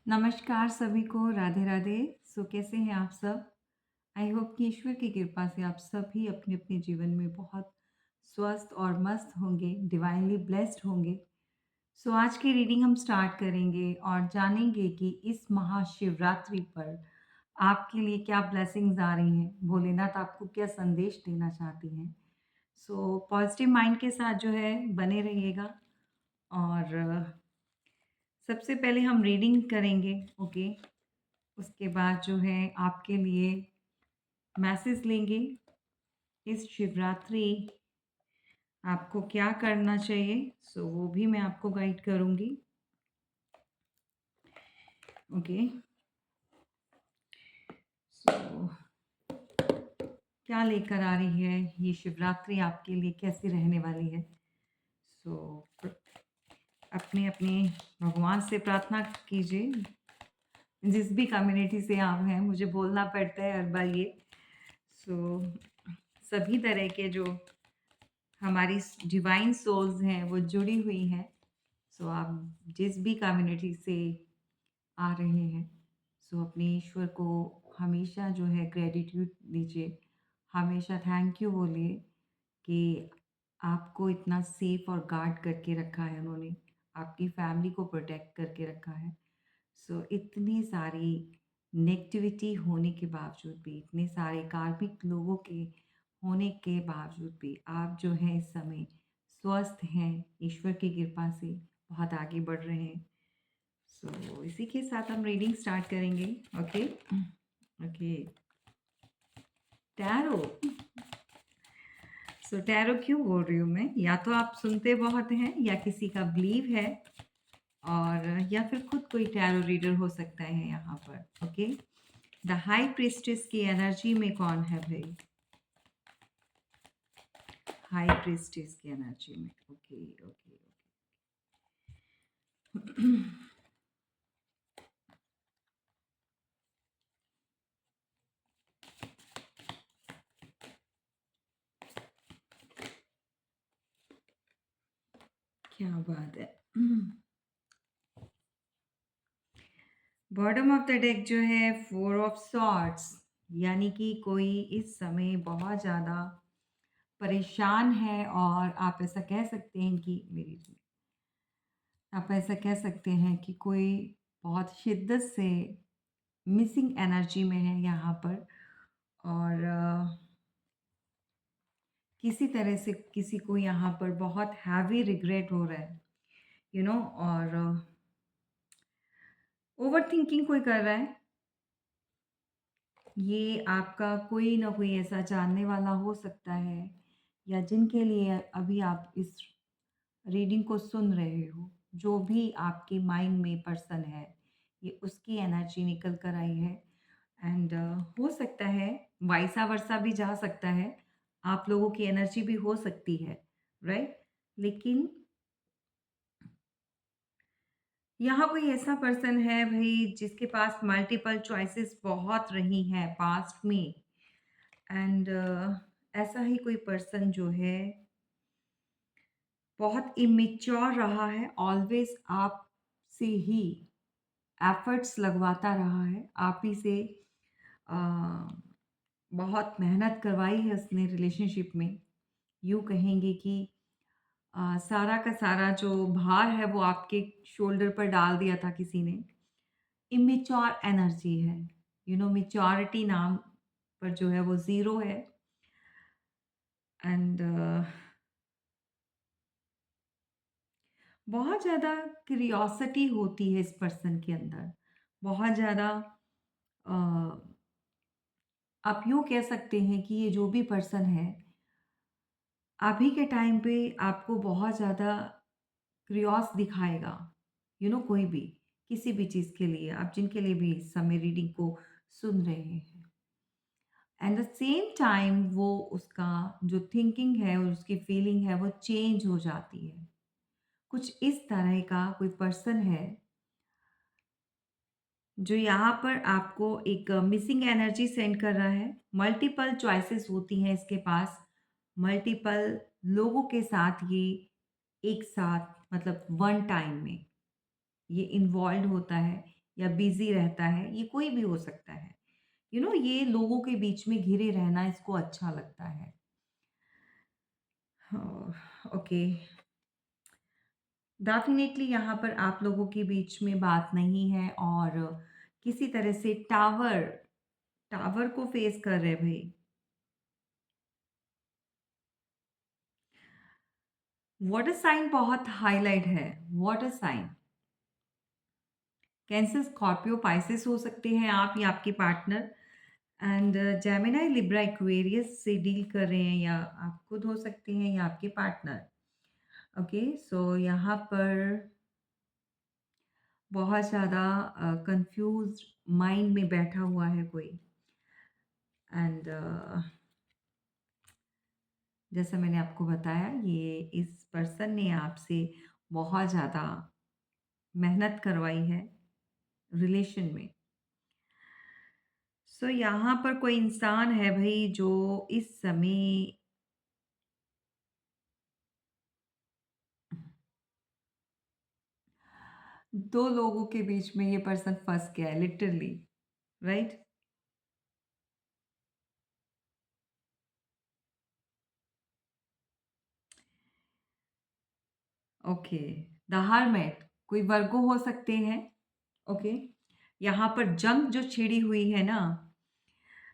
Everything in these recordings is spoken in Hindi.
नमस्कार सभी को, राधे राधे। कैसे हैं आप सब? आई होप कि ईश्वर की कृपा से आप सभी अपने अपने जीवन में बहुत स्वस्थ और मस्त होंगे, डिवाइनली ब्लेस्ड होंगे। आज की रीडिंग हम स्टार्ट करेंगे और जानेंगे कि इस महाशिवरात्रि पर आपके लिए क्या ब्लेसिंग्स आ रही हैं, भोलेनाथ आपको क्या संदेश देना चाहती हैं। पॉजिटिव माइंड के साथ जो है बने रहिएगा। और सबसे पहले हम रीडिंग करेंगे। ओके, उसके बाद जो है आपके लिए मैसेज लेंगे। इस शिवरात्रि आपको क्या करना चाहिए, वो भी मैं आपको गाइड करूँगी। ओके, सो क्या लेकर आ रही है ये शिवरात्रि आपके लिए, कैसी रहने वाली है। अपने अपने भगवान से प्रार्थना कीजिए। जिस भी कम्युनिटी से आप हैं, मुझे बोलना पड़ता है हर बार ये। सभी तरह के जो हमारी डिवाइन सोल्स हैं वो जुड़ी हुई हैं। आप जिस भी कम्युनिटी से आ रहे हैं, अपने ईश्वर को हमेशा जो है ग्रेटिट्यूड दीजिए, हमेशा थैंक यू बोलिए कि आपको इतना सेफ और गार्ड करके रखा है उन्होंने, आपकी फैमिली को प्रोटेक्ट करके रखा है। इतनी सारी नेगेटिविटी होने के बावजूद भी, इतने सारे कार्मिक लोगों के होने के बावजूद भी आप जो है इस समय स्वस्थ हैं, ईश्वर की कृपा से बहुत आगे बढ़ रहे हैं। इसी के साथ हम रीडिंग स्टार्ट करेंगे। Okay okay, tarot. टैरो क्यों बोल रही हूँ मैं, या तो आप सुनते बहुत हैं या किसी का बिलीव है, और या फिर खुद कोई टैरो रीडर हो सकता है यहाँ पर। ओके, द हाई प्रिस्टेस की एनर्जी में कौन है भाई? हाई प्रिस्टेस की एनर्जी में। Okay okay okay. क्या बात है। बॉटम ऑफ द डेक जो है 4 ऑफ सॉर्ड्स, यानी कि कोई इस समय बहुत ज़्यादा परेशान है, और आप ऐसा कह सकते हैं कि आप ऐसा कह सकते हैं कि कोई बहुत शिद्दत से मिसिंग एनर्जी में है यहाँ पर। और किसी तरह से किसी को यहाँ पर बहुत हैवी रिग्रेट हो रहा है, और ओवर थिंकिंग कोई कर रहा है। ये आपका कोई ना कोई ऐसा जानने वाला हो सकता है, या जिनके लिए अभी आप इस रीडिंग को सुन रहे हो, जो भी आपके माइंड में पर्सन है, ये उसकी एनर्जी निकल कर आई है। एंड हो सकता है वाइसा वर्सा भी जा सकता है, आप लोगों की एनर्जी भी हो सकती है, राइट। लेकिन यहाँ कोई ऐसा पर्सन है भाई जिसके पास मल्टीपल चॉइसेस बहुत रही हैं पास्ट में। एंड ऐसा ही कोई पर्सन जो है बहुत इमेच्योर रहा है, ऑलवेज आप से ही एफर्ट्स लगवाता रहा है, आप ही से अ, बहुत मेहनत करवाई है उसने रिलेशनशिप में। यूँ कहेंगे कि सारा का सारा जो भार है वो आपके शोल्डर पर डाल दिया था किसी ने। इमेच्योर एनर्जी है, मैच्योरिटी नाम पर जो है वो ज़ीरो है। एंड बहुत ज़्यादा क्यूरियोसिटी होती है इस पर्सन के अंदर, बहुत ज़्यादा। अ, आप यूँ कह सकते हैं कि ये जो भी पर्सन है, अभी के टाइम पे आपको बहुत ज़्यादा क्रियोस दिखाएगा। कोई भी, किसी भी चीज़ के लिए, आप जिनके लिए भी इस समय रीडिंग को सुन रहे हैं। एंड द सेम टाइम वो उसका जो थिंकिंग है और उसकी फीलिंग है वो चेंज हो जाती है। कुछ इस तरह का कोई पर्सन है जो यहाँ पर आपको एक मिसिंग एनर्जी सेंड कर रहा है। मल्टीपल चॉइसेस होती हैं इसके पास, मल्टीपल लोगों के साथ ये एक साथ, मतलब वन टाइम में ये इन्वॉल्व होता है। या बिज़ी रहता है, ये कोई भी हो सकता है। ये लोगों के बीच में घिरे रहना इसको अच्छा लगता है। हाँ, ओके। डेफ़िनेटली यहाँ पर आप लोगों के बीच में बात नहीं है और किसी तरह से टावर टावर को फ़ेस कर रहे हैं भई। वाटर साइन बहुत हाइलाइट है। Water sign cancer, Scorpio, Pisces हो सकते हैं आप या आपके partner. And Gemini, Libra, Aquarius से डील कर रहे हैं या आप खुद हो सकते हैं या आपके पार्टनर। ओके, सो यहाँ पर बहुत ज़्यादा कंफ्यूज्ड माइंड में बैठा हुआ है कोई। एंड जैसा मैंने आपको बताया, ये इस पर्सन ने आपसे बहुत ज़्यादा मेहनत करवाई है रिलेशन में। सो यहाँ पर कोई इंसान है भई जो इस समय 2 लोगों के बीच में ये पर्सन फँस गया है literally, right? Okay, the hermit कोई वर्गो हो सकते हैं, ओके? यहाँ पर जंग जो छिड़ी हुई है ना,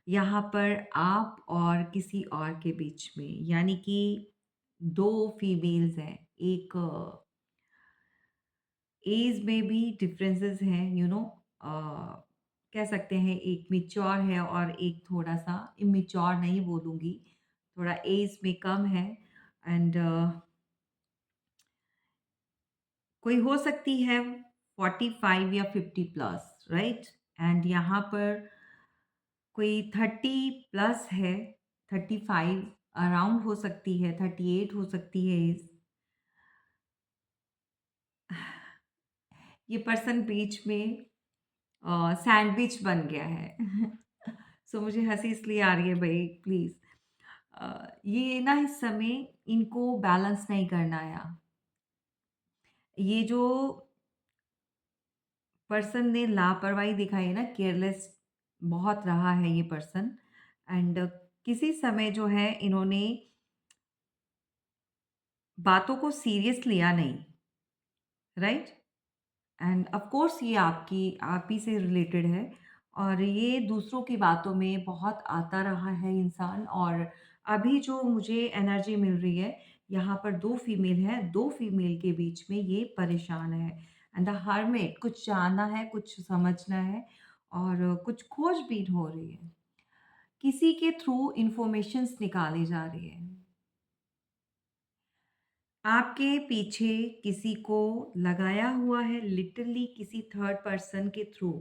यहाँ पर आप और किसी और के बीच में, यानी कि 2 फीमेल्स हैं। एक ऐज में भी डिफरेंसेस हैं, कह सकते हैं एक मैच्योर है और एक थोड़ा-सा इमैच्योर नहीं बोलूँगी, थोड़ा ऐज में कम है। एंड कोई हो सकती है 45 या 50 प्लस, राइट? एंड यहाँ पर कोई 30 प्लस है, 35 अराउंड हो सकती है, 38 हो सकती है ऐज। ये पर्सन बीच में सैंडविच बन गया है। सो मुझे हँसी इसलिए आ रही है भई, प्लीज़। ये ना इस समय इनको बैलेंस नहीं करना आया। ये जो पर्सन ने लापरवाही दिखाई है ना, केयरलेस बहुत रहा है ये पर्सन। एंड किसी समय जो है इन्होंने बातों को सीरियस लिया नहीं, राइट? एंड ऑफ कोर्स ये आपकी आप ही से रिलेटेड है और ये दूसरों की बातों में बहुत आता रहा है इंसान। और अभी जो मुझे एनर्जी मिल रही है, यहाँ पर 2 फीमेल है, 2 फीमेल के बीच में ये परेशान है। एंड द हर्मिट कुछ जानना है, कुछ समझना है और कुछ खोजबीन हो रही है। किसी के थ्रू इन्फॉर्मेशंस निकाली जा रही है। आपके पीछे किसी को लगाया हुआ है लिटरली किसी थर्ड पर्सन के थ्रू,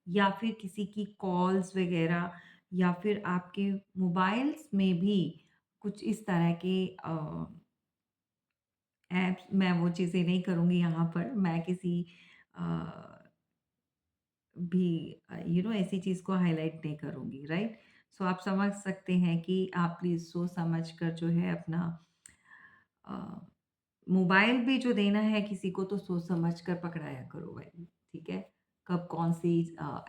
या फिर किसी की कॉल्स वगैरह, या फिर आपके मोबाइल्स में भी कुछ इस तरह के ऐप्स। मैं वो चीज़ें नहीं करूँगी यहाँ पर, मैं किसी अ, भी ऐसी चीज़ को हाईलाइट नहीं करूँगी, राइट? सो आप समझ सकते हैं कि आप प्लीज़ सोच समझ कर जो है अपना अ, मोबाइल भी जो देना है किसी को तो सोच समझ कर पकड़ाया करो भाई, ठीक है? कब कौन-सी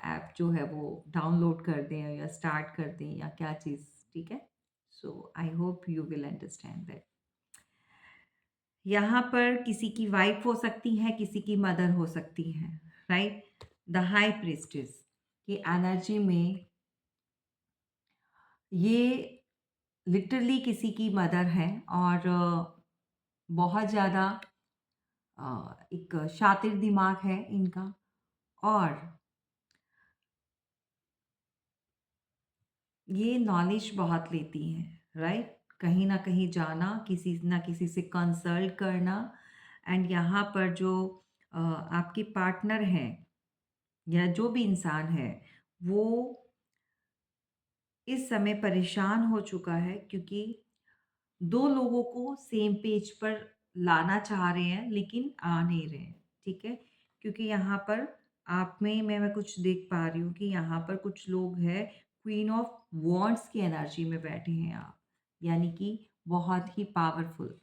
ऐप जो है वो डाउनलोड कर दें या स्टार्ट कर दें या क्या चीज़, ठीक है? So I hope you will understand that. यहाँ पर किसी की वाइफ़ हो सकती है, किसी की मदर हो सकती है, राइट? द हाई प्रीस्टेस की एनर्जी में ये लिटरली किसी की मदर है और बहुत ज़्यादा एक शातिर दिमाग है इनका। और ये नॉलेज बहुत लेती हैं, राइट? कहीं न कहीं जाना, किसी न किसी से कंसल्ट करना। एंड यहाँ पर जो आपके पार्टनर हैं या जो भी इंसान है, वो इस समय परेशान हो चुका है क्योंकि 2 लोगों को सेम पेज पर लाना चाह रहे हैं, लेकिन आ नहीं रहे हैं, ठीक है? क्योंकि यहाँ पर आप में मैं कुछ देख पा रही हूँ कि यहाँ पर कुछ लोग हैं, क्वीन ऑफ वॉन्ड्स की एनर्जी में बैठे हैं आप, यानी कि बहुत ही पावरफुल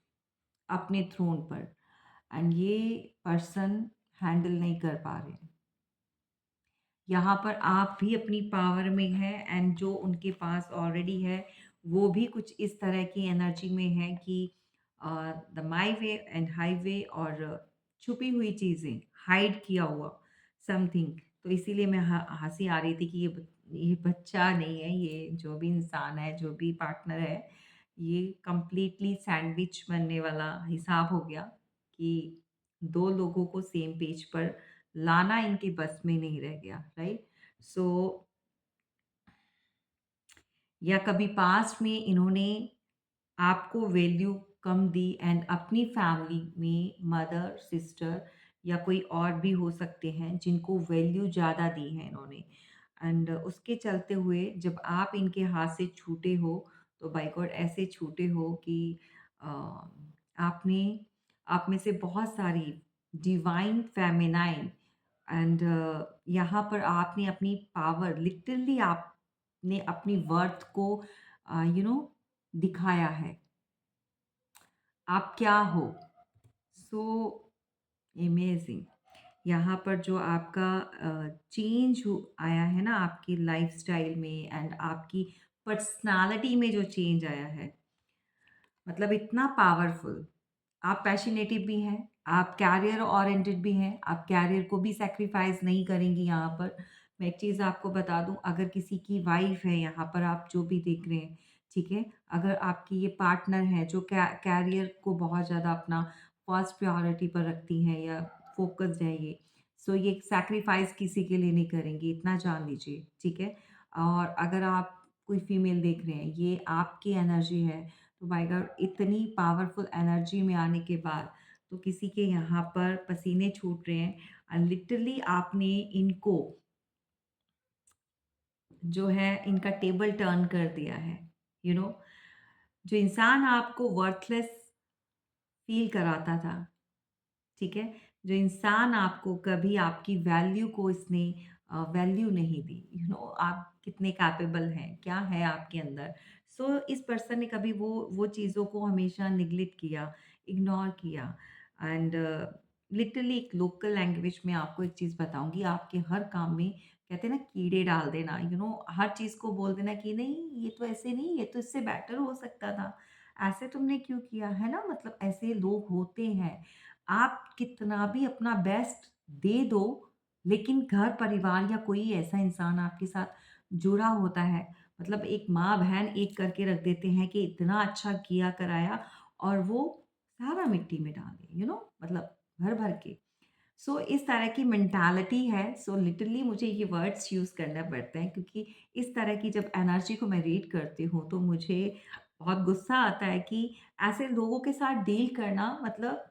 अपने थ्रोन पर। एंड ये पर्सन हैंडल नहीं कर पा रहे हैं। यहाँ पर आप भी अपनी पावर में हैं एंड जो उनके पास ऑलरेडी है, वो भी कुछ इस तरह की एनर्जी में है कि the my way and highway और छुपी हुई चीज़ें, हाइड किया हुआ समथिंग। तो इसीलिए मैं हँसी आ रही थी कि ये बच्चा नहीं है, ये जो भी इंसान है, जो भी पार्टनर है, ये कंप्लीटली सैंडविच बनने वाला हिसाब हो गया कि 2 लोगों को सेम पेज पर लाना इनके बस में नहीं रह गया, राइट? सो या कभी पास्ट में इन्होंने आपको वैल्यू कम दी एंड अपनी फैमिली में मदर, सिस्टर या कोई और भी हो सकते हैं जिनको वैल्यू ज़्यादा दी है इन्होंने एंड उसके चलते हुए जब आप इनके हाथ से छूटे हो, तो बाय गॉड ऐसे छूटे हो कि अ, आपने आप में से बहुत सारी डिवाइन फेमिनाइन एंड यहाँ पर आपने अपनी पावर लिटरली आपने अपनी वर्थ को दिखाया है। आप क्या हो? So amazing. यहाँ पर जो आपका चेंज आया है ना आपकी लाइफस्टाइल में एंड आपकी पर्सनालिटी में जो चेंज आया है, मतलब इतना पावरफुल। आप पैशनेटिव भी हैं, आप कैरियर ओरिएंटेड भी हैं, आप कैरियर को भी सैक्रिफाइस नहीं करेंगी यहाँ पर। मैं एक चीज़ आपको बता दूँ, अगर किसी की वाइफ़ है यहाँ पर आप जो भी देख रहे हैं, ठीक है? अगर आपकी ये पार्टनर है जो कैरियर को बहुत ज़्यादा अपना फर्स्ट प्रायोरिटी पर रखती हैं या फ़ोकस्ड है ये, सो ये सैक्रिफाइस किसी के लिए नहीं करेंगी, इतना जान लीजिए, ठीक है? और अगर आप कोई फीमेल देख रहे हैं, ये आपकी एनर्जी है, तो माय गॉड इतनी पावरफुल एनर्जी में आने के बाद तो किसी के यहाँ पर पसीने छूट रहे हैं और लिटरली आपने इनको जो है इनका टेबल टर्न कर दिया है। यू you नो know, जो इंसान आपको वर्थलेस फील कराता था, ठीक है? जो इंसान आपको कभी आपकी वैल्यू को इसने वैल्यू नहीं दी, आप कितने कैपेबल हैं, क्या है आपके अंदर। सो इस पर्सन ने कभी वो चीज़ों को हमेशा नेग्लेक्ट किया, इग्नोर किया एंड लिटरली एक लोकल लैंग्वेज में आपको एक चीज़ बताऊँगी, आपके हर काम में कहते हैं ना कीड़े डाल देना, हर चीज़ को बोल देना कि नहीं ये तो ऐसे नहीं, ये तो इससे बेटर हो सकता था। ऐसे तुमने क्यों किया? है ना? मतलब ऐसे लोग होते हैं। आप कितना भी अपना बेस्ट दे दो, लेकिन घर परिवार या कोई ऐसा इंसान आपके साथ जुड़ा होता है, मतलब एक माँ-बहन एक करके रख देते हैं कि इतना अच्छा किया कराया और वो सारा मिट्टी में डाल दें, मतलब भर-भर के। सो इस तरह की मेंटालिटी है, सो लिटरली मुझे ये वर्ड्स यूज़ करना पड़ता है क्योंकि इस तरह की जब एनर्जी को मैं रीड करती हूँ, तो मुझे बहुत गुस्सा आता है कि ऐसे लोगों के साथ डील करना मतलब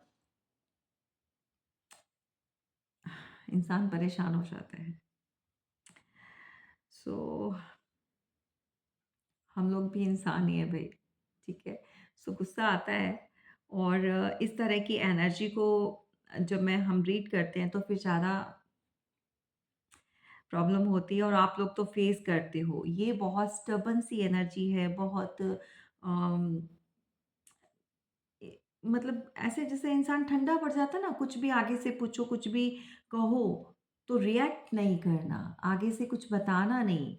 इंसान परेशान हो जाता है। सो हम लोग भी इंसान ही हैं भई, ठीक है? सो गुस्सा आता है और इस तरह की एनर्जी को जब मैं हम रीड करते हैं तो फिर ज़्यादा प्रॉब्लम होती है और आप लोग तो फेस करते हो। ये बहुत स्टबर्न सी एनर्जी है, बहुत अम, ए मतलब ऐसे जैसे इंसान ठंडा पड़ जाता है ना, कुछ भी आगे से पूछो, कुछ भी कहो, तो रिएक्ट नहीं करना, आगे से कुछ बताना नहीं।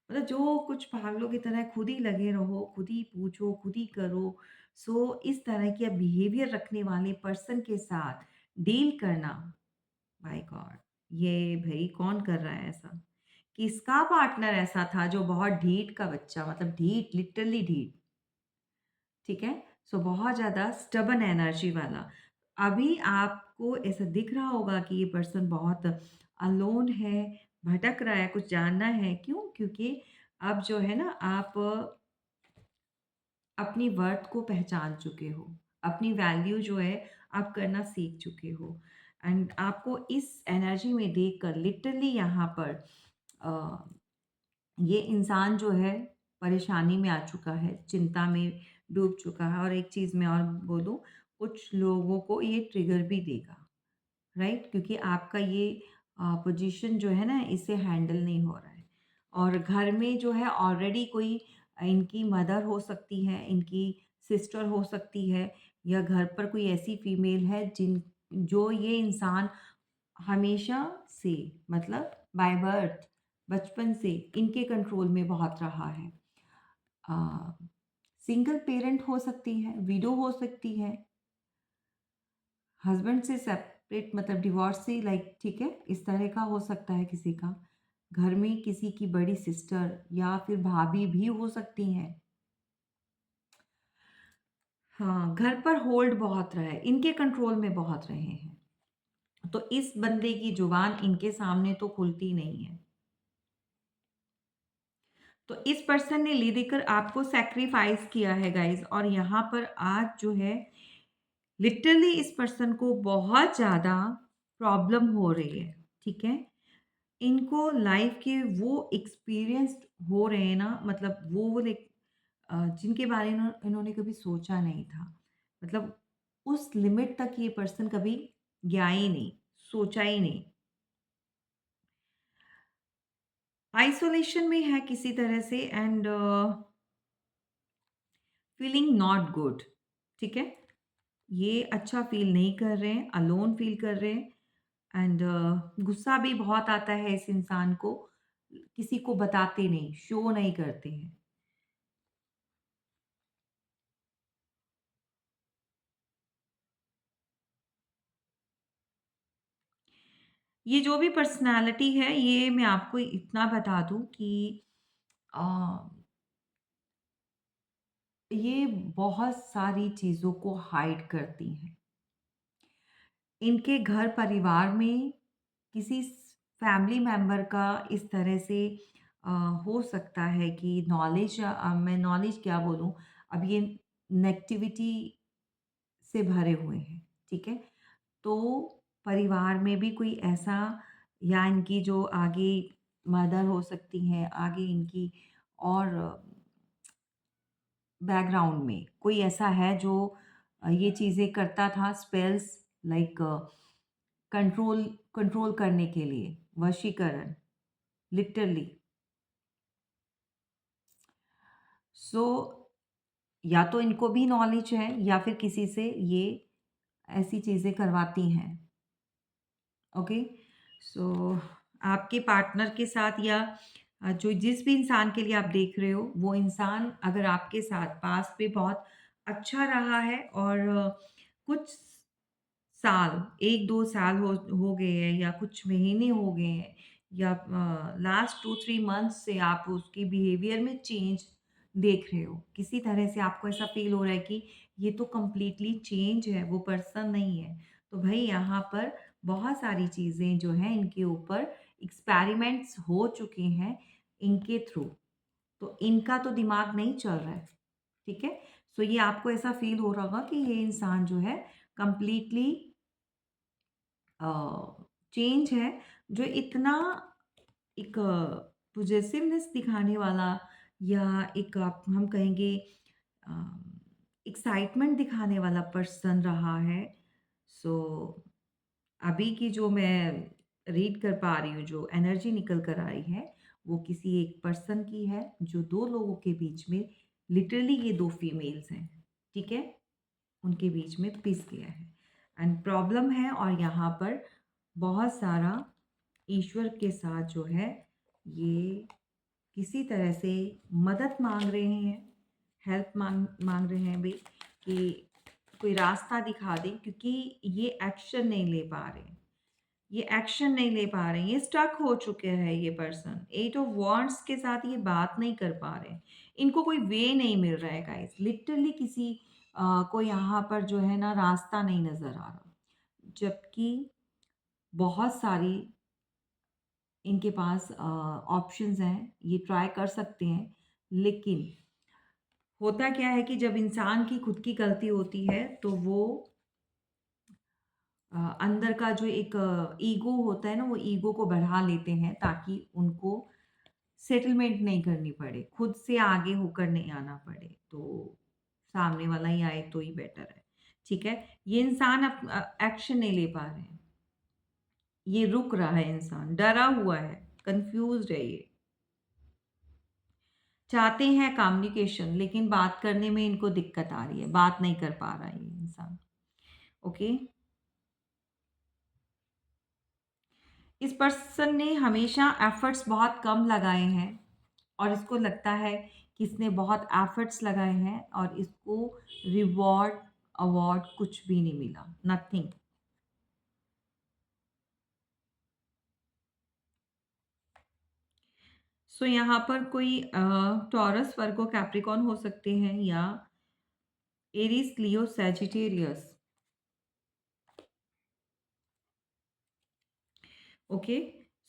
मतलब जो कुछ पागलों की तरह खुद ही लगे रहो, खुद ही पूछो, खुद ही करो। सो इस तरह के बिहेवियर रखने वाले पर्सन के साथ डील करना, माय गॉड! ये भई कौन कर रहा है ऐसा? किसका पार्टनर ऐसा था जो बहुत ढीठ का बच्चा, मतलब ढीठ, लिटरली ढीठ, ठीक है? सो बहुत ज़्यादा स्टबर्न एनर्जी वाला। अभी आपको ऐसा दिख रहा होगा कि ये पर्सन बहुत अलोन है, भटक रहा है, कुछ जानना है। क्यों? क्योंकि अब जो है ना आप अपनी वर्थ को पहचान चुके हो। अपनी वैल्यू जो है आप करना सीख चुके हो एंड आपको इस एनर्जी में देखकर लिटरली यहाँ पर अ, ये इंसान जो है परेशानी में आ चुका है, चिंता में डूब चुका है और एक चीज़ मैं और बोलूँ, कुछ लोगों को ये ट्रिगर भी देगा, राइट? क्योंकि आपका ये पोजीशन जो है ना इससे हैंडल नहीं हो रहा है और घर में जो है ऑलरेडी कोई इनकी मदर हो सकती है, इनकी सिस्टर हो सकती है या घर पर कोई ऐसी फीमेल है जिन जो ये इंसान हमेशा से मतलब बाय बर्थ, बचपन से इनके कंट्रोल में बहुत रहा है। सिंगल पेरेंट हो सकती है, विडो हो सकती है, हस्बैंड से सेपरेट मतलब डिवोर्सी, लाइक ठीक है, इस तरह का हो सकता है किसी का। घर में किसी की बड़ी सिस्टर या फिर भाभी भी हो सकती हैं। हाँ, घर पर होल्ड बहुत रहा है, इनके कंट्रोल में बहुत रहे हैं। तो इस बंदे की जुबान इनके सामने तो खुलती नहीं है। तो इस पर्सन ने ले देकर आपको सैक्रिफाइस किया है गाइस, और यहाँ पर आज जो है लिटरली इस पर्सन को बहुत ज़्यादा प्रॉब्लम हो रही है, ठीक है? इनको लाइफ के वो एक्सपीरियंस्ड हो रहे हैं ना, मतलब वो लाइक जिनके बारे में इन्होंने कभी सोचा नहीं था। मतलब उस लिमिट तक ये पर्सन कभी गया ही नहीं, सोचा ही नहीं। आइसोलेशन में है किसी तरह से, एंड फीलिंग नॉट गुड, ठीक है? ये अच्छा फ़ील नहीं कर रहे हैं, अलोन फ़ील कर रहे हैं, एंड गुस्सा भी बहुत आता है इस इंसान को, किसी को बताते नहीं, शो नहीं करते हैं। ये जो भी पर्सनैलिटी है, ये मैं आपको इतना बता दूँ कि अ, ये बहुत सारी चीज़ों को हाइड करती हैं। इनके घर परिवार में किसी फैमिली मेंबर का इस तरह से अ, हो सकता है कि नॉलेज, मैं नॉलेज क्या बोलूँ, अब ये नेगेटिविटी से भरे हुए हैं, ठीक है? तो परिवार में भी कोई ऐसा, या इनकी जो आगे मदर हो सकती हैं, आगे इनकी और बैकग्राउंड में कोई ऐसा है जो ये चीज़ें करता था, स्पेल्स लाइक कंट्रोल कंट्रोल करने के लिए, वशीकरण, लिटरली। सो या तो इनको भी नॉलेज है या फिर किसी से ये ऐसी चीज़ें करवाती हैं। ओके, सो आपके पार्टनर के साथ या जो जिस भी इंसान के लिए आप देख रहे हो, वो इंसान अगर आपके साथ पास में बहुत अच्छा रहा है और कुछ साल, 1-2 साल हो गए हैं या कुछ महीने हो गए हैं, या लास्ट 2-3 मंथ्स से आप उसके बिहेवियर में चेंज देख रहे हो। किसी तरह से आपको ऐसा फ़ील हो रहा है कि ये तो कंप्लीटली चेंज है, वो पर्सन नहीं है। तो भई यहाँ पर बहुत सारी चीज़ें जो हैं इनके ऊपर एक्सपेरिमेंट्स हो चुके हैं इनके थ्रू। तो इनका तो दिमाग नहीं चल रहा है, ठीक है? सो ये आपको ऐसा फ़ील हो रहा होगा कि ये इंसान जो है कंप्लीटली चेंज है, जो इतना एक पॉसेसिवनेस दिखाने वाला, या एक आप हम कहेंगे एक्साइटमेंट दिखाने वाला पर्सन रहा है। सो अभी की जो मैं रीड कर पा रही हूँ, जो एनर्जी निकल कर आई है, वो किसी एक पर्सन की है, जो 2 लोगों के बीच में, लिटरली ये 2 फीमेल्स हैं, ठीक है? उनके बीच में पिस गया है एंड प्रॉब्लम है, और यहाँ पर बहुत सारा ईश्वर के साथ जो है ये किसी तरह से मदद मांग रहे हैं, हेल्प मांग मांग रहे हैं भाई, कि कोई रास्ता दिखा दें, क्योंकि ये एक्शन नहीं ले पा रहे हैं। ये एक्शन नहीं ले पा रहे हैं, ये स्टक हो चुके हैं ये पर्सन। 8 ऑफ वांड्स के साथ ये बात नहीं कर पा रहे हैं। इनको कोई वे नहीं मिल रहा है गाइस। लिटरली किसी को यहाँ पर जो है ना रास्ता नहीं नज़र आ रहा। जबकि बहुत सारी इनके पास ऑप्शंस हैं, ये ट्राई कर सकते हैं। लेकिन होता क्या है कि जब इंसान की खुद की गलती होती है, तो वो अंदर का जो एक ईगो होता है ना, वो ईगो को बढ़ा लेते हैं ताकि उनको सेटलमेंट नहीं करनी पड़े, खुद से आगे होकर नहीं आना पड़े। तो सामने वाला ही आए तो ही बेटर है, ठीक है? ये इंसान एक्शन नहीं ले पा रहे हैं। ये रुक रहा है इंसान, डरा हुआ है, कन्फ्यूज़्ड है ये। चाहते हैं कम्युनिकेशन, लेकिन बात करने में इनको दिक्कत आ रही है, बात नहीं कर पा रहा है ये इंसान, ओके? इस पर्सन ने हमेशा एफर्ट्स बहुत कम लगाए हैं और इसको लगता है कि इसने बहुत एफर्ट्स लगाए हैं और इसको रिवॉर्ड अवार्ड कुछ भी नहीं मिला, नथिंग। सो यहाँ पर कोई टॉरस वर्गो कैप्रिकॉन हो सकते हैं या एरीज लियो सैजिटेरियस। ओके,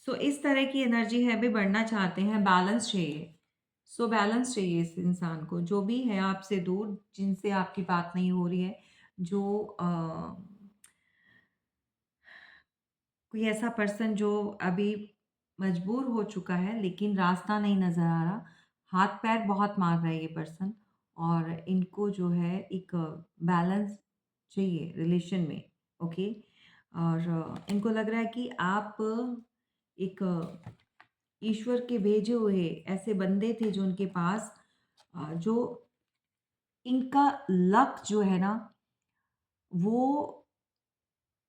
सो इस तरह की एनर्जी है, भी बढ़ना चाहते हैं, बैलेंस चाहिए। सो बैलेंस चाहिए इस इंसान को, जो भी है आपसे दूर, जिनसे आपकी बात नहीं हो रही है, जो कोई ऐसा पर्सन जो अभी मजबूर हो चुका है लेकिन रास्ता नहीं नज़र आ रहा, हाथ पैर बहुत मार रहा है ये पर्सन और इनको जो है एक बैलेंस चाहिए रिलेशन में। ओके, और इनको लग रहा है कि आप एक ईश्वर के भेजे हुए ऐसे बंदे थे जो उनके पास जो इनका लक जो है ना, वो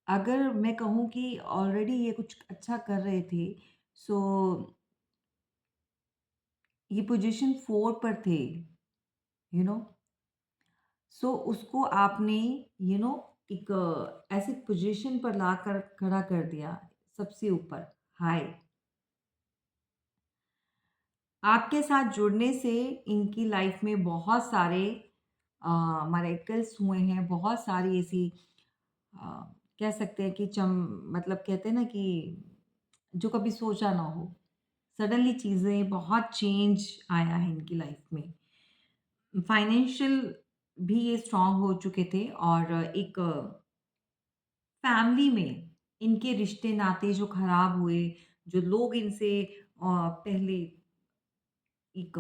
अगर मैं कहूँ कि ऑलरेडी ये कुछ अच्छा कर रहे थे, सो ये पोजीशन 4 पर थे, यू नो, सो उसको आपने एक ऐसी पोजीशन पर लाकर खड़ा कर दिया, सबसे ऊपर, हाई। आपके साथ जुड़ने से इनकी लाइफ में बहुत सारे मिरेकल्स हुए हैं, बहुत सारी ऐसी अ, कह सकते हैं कि मतलब कहते हैं ना कि जो कभी सोचा ना हो, सडनली चीज़ें बहुत चेंज आया है इनकी लाइफ में। फाइनेंशियल भी ये स्ट्रांग हो चुके थे और एक फैमिली में इनके रिश्ते नाते जो खराब हुए, जो लोग इनसे पहले एक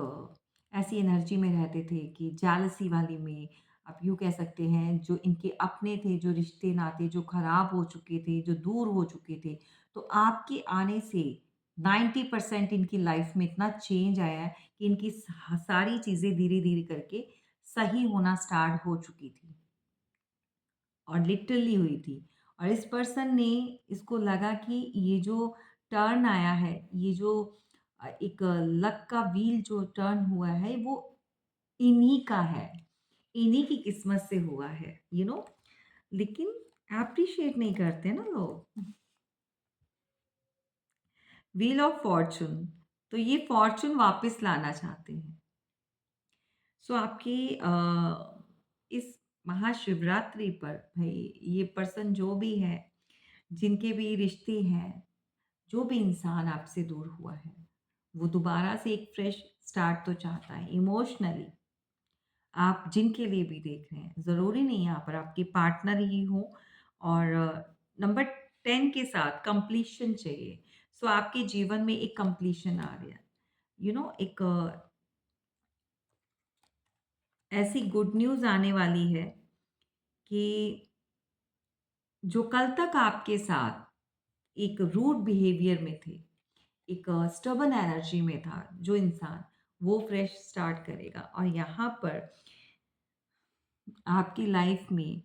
ऐसी एनर्जी में रहते थे कि जेलसी वाली में, आप यूँ कह सकते हैं, जो इनके अपने थे, जो रिश्ते नाते जो खराब हो चुके थे, जो दूर हो चुके थे, तो आपके आने से 90% इनकी लाइफ में इतना चेंज आया है कि इनकी सारी चीज़ें धीरे-धीरे करके सही होना स्टार्ट हो चुकी थी और लिटरली हुई थी। और इस पर्सन ने, इसको लगा कि ये जो टर्न आया है, ये जो एक लक का व्हील जो टर्न हुआ है, वो इन्हीं का है, इन्हीं की किस्मत से हुआ है, लेकिन एप्रिशिएट नहीं करते ना लोग। व्हील ऑफ फॉर्चून, तो ये फॉर्चून वापस लाना चाहते हैं। सो आपकी इस महाशिवरात्रि पर भाई, ये पर्सन जो भी है, जिनके भी रिश्ते हैं, जो भी इंसान आपसे दूर हुआ है, वो दोबारा से एक फ्रेश स्टार्ट तो चाहता है इमोशनली। आप जिनके लिए भी देख रहे हैं, ज़रूरी नहीं है यहाँ पर आपके पार्टनर ही हो, और नंबर 10 के साथ कंप्लीशन चाहिए। सो आपके जीवन में एक कंप्लीशन आ रहा है, एक ऐसी गुड न्यूज़ आने वाली है कि जो कल तक आपके साथ एक रूड बिहेवियर में थे, एक स्टबर्न एनर्जी में था जो इंसान, वो फ्रेश स्टार्ट करेगा। और यहाँ पर आपकी लाइफ में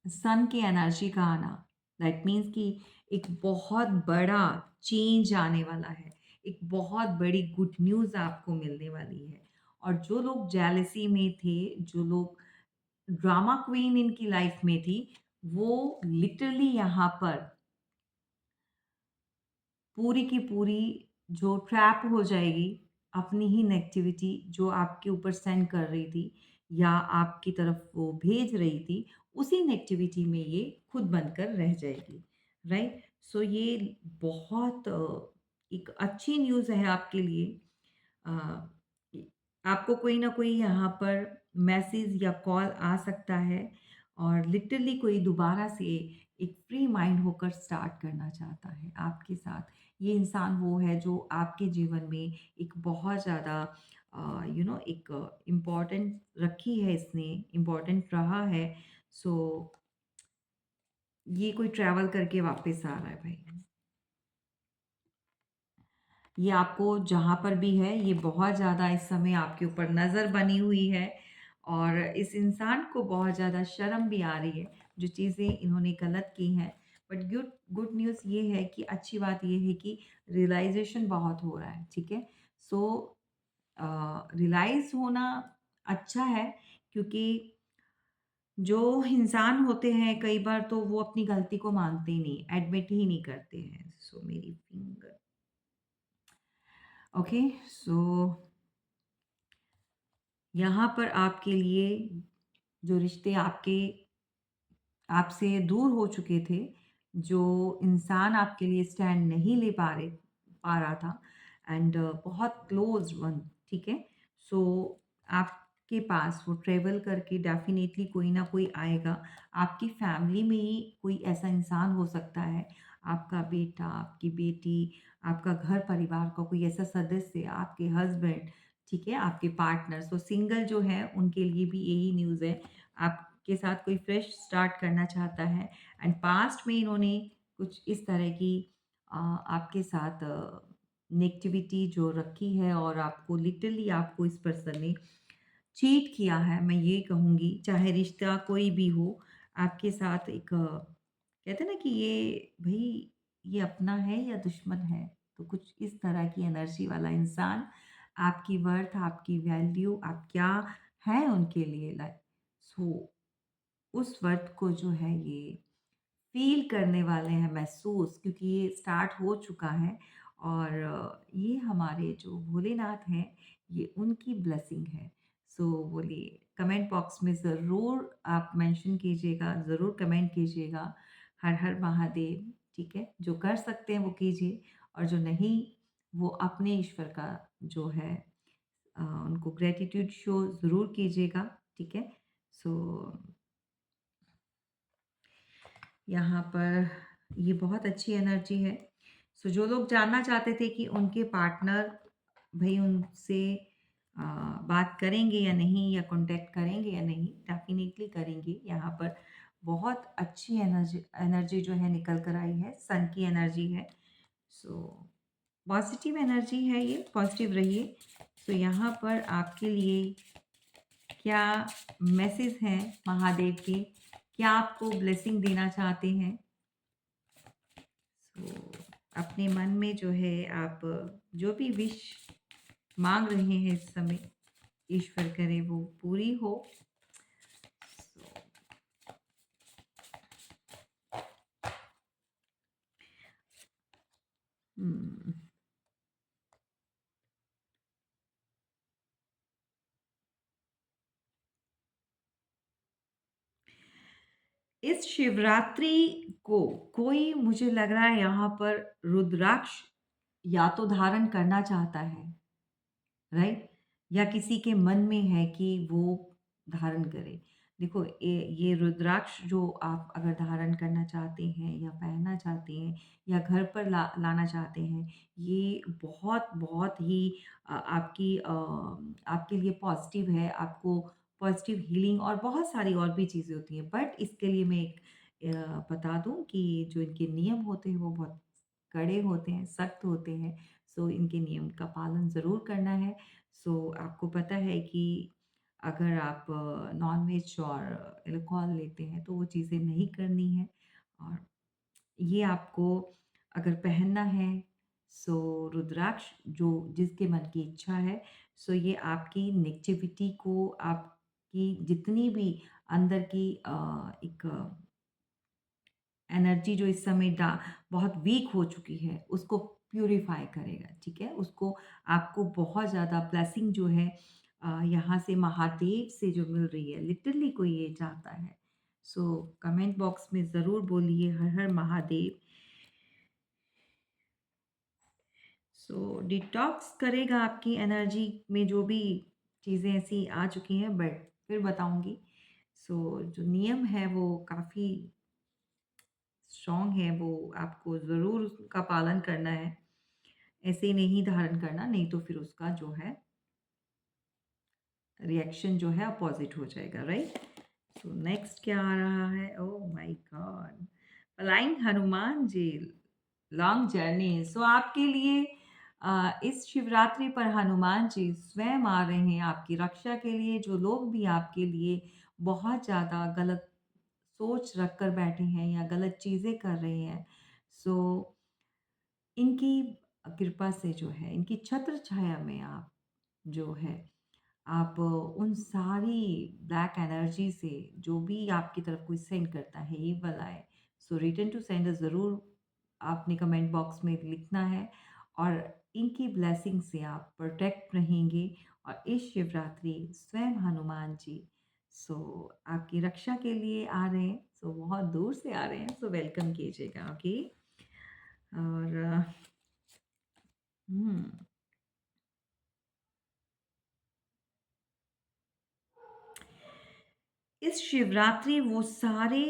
सन की एनर्जी का आना, दैट मीन्स कि एक बहुत बड़ा चेंज आने वाला है, एक बहुत बड़ी गुड न्यूज़ आपको मिलने वाली है। और जो लोग जेलसी में थे, जो लोग ड्रामा क्वीन इनकी लाइफ में थी, वो लिटरली यहाँ पर पूरी की पूरी जो ट्रैप हो जाएगी, अपनी ही नेगेटिविटी जो आपके ऊपर सेंड कर रही थी या आपकी तरफ वो भेज रही थी, उसी नेगेटिविटी में ये खुद बनकर रह जाएगी, राइट? सो ये बहुत एक अच्छी न्यूज़ है आपके लिए। अ, इ आपको कोई ना कोई यहाँ पर मैसेज या कॉल आ सकता है और लिटरली कोई दोबारा से एक फ्री माइंड होकर स्टार्ट करना चाहता है आपके साथ। ये इंसान वो है जो आपके जीवन में एक बहुत ज़्यादा एक इम्पोर्टेंट रखी है इसने, इम्पोर्टेंट रहा है। सो ये कोई ट्रैवल करके वापस आ रहा है भाई। ये आपको जहाँ पर भी है, ये बहुत ज़्यादा इस समय आपके ऊपर नज़र बनी हुई है और इस इंसान को बहुत ज़्यादा शर्म भी आ रही है, जो चीज़ें इन्होंने गलत की हैं। बट गुड गुड न्यूज़ ये है कि अच्छी बात ये है कि रियलाइज़ेशन बहुत हो रहा है, ठीक है? सो रियलाइज़ होना अच्छा है, क्योंकि जो इंसान होते हैं कई बार तो वो अपनी गलती को मानते ही नहीं, एडमिट ही नहीं करते हैं। सो मेरी फिंगर, ओके, सो यहाँ पर आपके लिए जो रिश्ते आपके आपसे दूर हो चुके थे, जो इंसान आपके लिए स्टैंड नहीं ले पा रहा था, एंड बहुत क्लोज़ वन, ठीक है? सो आपके पास वो ट्रैवल करके डेफ़िनेटली कोई ना कोई आएगा। आपकी फैमिली में ही कोई ऐसा इंसान हो सकता है, आपका बेटा, आपकी बेटी, आपका घर परिवार का कोई ऐसा सदस्य, आपके हस्बैंड, ठीक है? आपके पार्टनर। सो सिंगल जो है उनके लिए भी यही न्यूज़ है। आपके साथ कोई फ्रेश स्टार्ट करना चाहता है, एंड पास्ट में इन्होंने कुछ इस तरह की आपके साथ नेगेटिविटी जो रखी है, और आपको लिटरली आपको इस पर्सन ने चीट किया है, मैं ये कहूँगी। चाहे रिश्ता कोई भी हो, आपके साथ एक कहते हैं ना कि ये भई ये अपना है या दुश्मन है, तो कुछ इस तरह की एनर्जी वाला इंसान आपकी वर्थ, आपकी वैल्यू, आप क्या हैं उनके लिए, लाइक सो उस वर्थ को जो है ये फ़ील करने वाले हैं महसूस, क्योंकि ये स्टार्ट हो चुका है, और ये हमारे जो भोलेनाथ हैं, ये उनकी ब्लेसिंग है। सो बोलिए, कमेंट बॉक्स में ज़रूर आप मेंशन कीजिएगा, ज़रूर कमेंट कीजिएगा, हर हर महादेव, ठीक है? जो कर सकते हैं वो कीजिए, और जो नहीं, वो अपने ईश्वर का जो है उनको ग्रैटिट्यूड शो ज़रूर कीजिएगा, ठीक है? सो यहाँ पर ये बहुत अच्छी एनर्जी है। सो जो लोग जानना चाहते थे कि उनके पार्टनर भई उनसे अ, बात करेंगे या नहीं, या कॉन्टैक्ट करेंगे या नहीं, डेफ़िनिटली करेंगे। यहाँ पर बहुत अच्छी एनर्जी एनर्जी जो है निकल कर आई है, सन की एनर्जी है। सो पॉज़िटिव एनर्जी है ये, पॉज़िटिव रहिए। सो यहाँ पर आपके लिए क्या मैसेज हैं महादेव के? क्या आपको ब्लेसिंग देना चाहते हैं? सो अपने मन में जो है आप जो भी विश मांग रहे हैं इस समय, ईश्वर करे वो पूरी हो। हम्म, इस शिवरात्रि को कोई, मुझे लग रहा है यहाँ पर रुद्राक्ष या तो धारण करना चाहता है, राइट? या किसी के मन में है कि वो धारण करे। देखो, ये रुद्राक्ष जो आप अगर धारण करना चाहते हैं या पहनना चाहते हैं या घर पर लाना चाहते हैं, ये बहुत बहुत ही आपके लिए पॉजिटिव है। आपको पॉजिटिव हीलिंग और बहुत सारी और भी चीज़ें होती हैं, बट इसके लिए मैं एक बता दूं कि जो इनके नियम होते हैं वो बहुत कड़े होते हैं, सख्त होते हैं। सो इनके नियम का पालन ज़रूर करना है। सो आपको पता है कि अगर आप नॉन-वेज और अल्कोहल लेते हैं तो वो चीज़ें नहीं करनी है, और ये आपको अगर पहनना है, सो रुद्राक्ष जो जिसके मन की इच्छा है, सो ये आपकी नेगेटिविटी को, आपकी जितनी भी अंदर की एक एनर्जी जो इस समय बहुत वीक हो चुकी है, उसको प्यूरिफाई करेगा, ठीक है? उसको आपको बहुत ज़्यादा ब्लेसिंग जो है यहाँ से महादेव से जो मिल रही है, लिटरली कोई ये चाहता है। सो कमेंट बॉक्स में ज़रूर बोलिए हर हर महादेव। सो डिटॉक्स करेगा आपकी एनर्जी में जो भी चीज़ें ऐसी आ चुकी हैं, बट फिर बताऊँगी। सो जो नियम है वो काफ़ी स्ट्रॉन्ग है, वो आपको ज़रूर उसका पालन करना है। ऐसे ही नहीं धारण करना, नहीं तो फिर उसका जो है रिएक्शन जो है अपोज़िट हो जाएगा, राइट? सो नेक्स्ट क्या आ रहा है? Oh my God! Flying Hanuman ji, long journey. So आपके लिए इस शिवरात्रि पर हनुमान जी स्वयं आ रहे हैं आपकी रक्षा के लिए। जो लोग भी आपके लिए बहुत ज़्यादा गलत सोच रख कर बैठे हैं या गलत चीज़ें कर रहे हैं, सो इनकी कृपा से जो है, इनकी छत्र छाया में आप जो है, आप उन सारी ब्लैक एनर्जी से जो भी आपकी तरफ कोई सेंड करता है इवल आए, सो रिटर्न टू सेंडर ज़रूर आपने कमेंट बॉक्स में लिखना है और इनकी ब्लेसिंग से आप प्रोटेक्ट रहेंगे और इस शिवरात्रि स्वयं हनुमान जी सो आपकी रक्षा के लिए आ रहे हैं, सो बहुत दूर से आ रहे हैं, सो वेलकम कीजिएगा, ओके। और हम्म इस शिवरात्रि वो सारे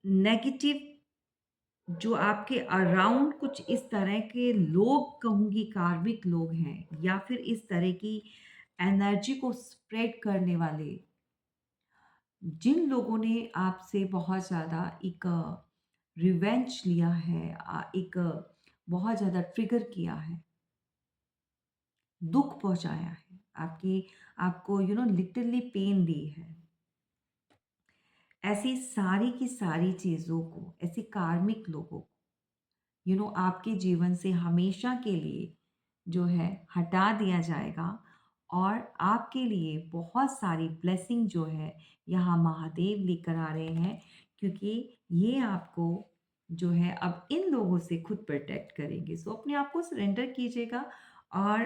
नेगेटिव जो आपके अराउंड कुछ इस तरह के लोग कहूँगी कार्मिक लोग हैं या फिर इस तरह की एनर्जी को स्प्रेड करने वाले जिन लोगों ने आपसे बहुत ज़्यादा एक रिवेंज लिया है, एक बहुत ज़्यादा ट्रिगर किया है, दुख पहुंचाया है, आपकी आपको लिटरली पेन दी है, ऐसी सारी की सारी चीज़ों को, ऐसे कार्मिक लोगों को आपके जीवन से हमेशा के लिए जो है हटा दिया जाएगा और आपके लिए बहुत सारी ब्लेसिंग जो है यहाँ महादेव लेकर आ रहे हैं, क्योंकि ये आपको जो है अब इन लोगों से खुद प्रोटेक्ट करेंगे, सो अपने आप को सरेंडर कीजिएगा और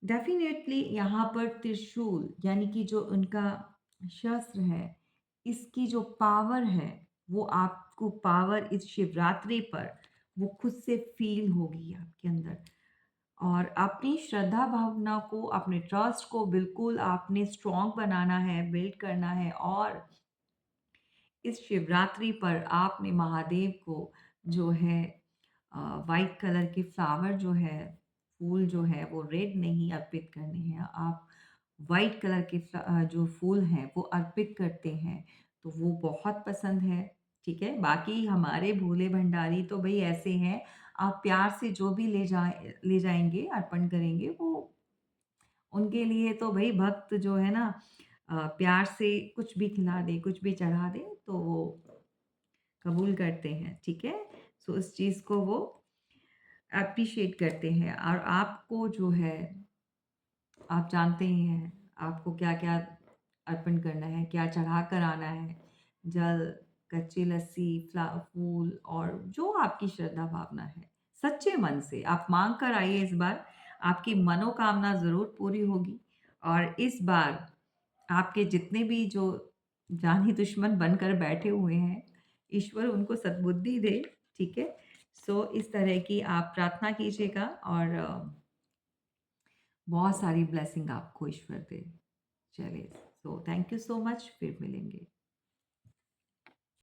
डेफ़िनेटली यहाँ पर त्रिशूल यानी कि जो उनका शस्त्र है, इसकी जो पावर है, वो आपको पावर इस शिवरात्रि पर वो खुद से फ़ील होगी आपके अंदर। और अपनी श्रद्धा भावना को, अपने ट्रस्ट को बिल्कुल आपने स्ट्रॉन्ग बनाना है, बिल्ड करना है और इस शिवरात्रि पर आपने महादेव को जो है वाइट कलर के फ्लावर जो है, फूल जो है वो रेड नहीं अर्पित करने हैं। आप वाइट कलर के जो फूल हैं वो अर्पित करते हैं, तो वो बहुत पसंद है, ठीक है? बाकी हमारे भोले भंडारी तो भई ऐसे हैं, आप प्यार से जो भी ले जाएँगे, अर्पण करेंगे वो उनके लिए तो भई भक्त जो है ना प्यार से कुछ भी खिला दे, कुछ भी चढ़ा दे, तो वो कबूल करते हैं, ठीक है? सो इस चीज़ को वो एप्रिशिएट करते हैं और आपको जो है, आप जानते ही हैं, आपको क्या-क्या अर्पण करना है, क्या चढ़ा कर आना है। जल, कच्ची लस्सी, फूल और जो आपकी श्रद्धा भावना है, सच्चे मन से आप माँग कर आइए इस बार, आपकी मनोकामना ज़रूर पूरी होगी और इस बार आपके जितने भी जो जानी दुश्मन बनकर बैठे हुए हैं, ईश्वर उनको सद्बुद्धि दे, ठीक है? सो इस तरह की आप प्रार्थना कीजिएगा और बहुत सारी ब्लेसिंग आपको ईश्वर दे। चलिए, so thank you so much, फिर मिलेंगे।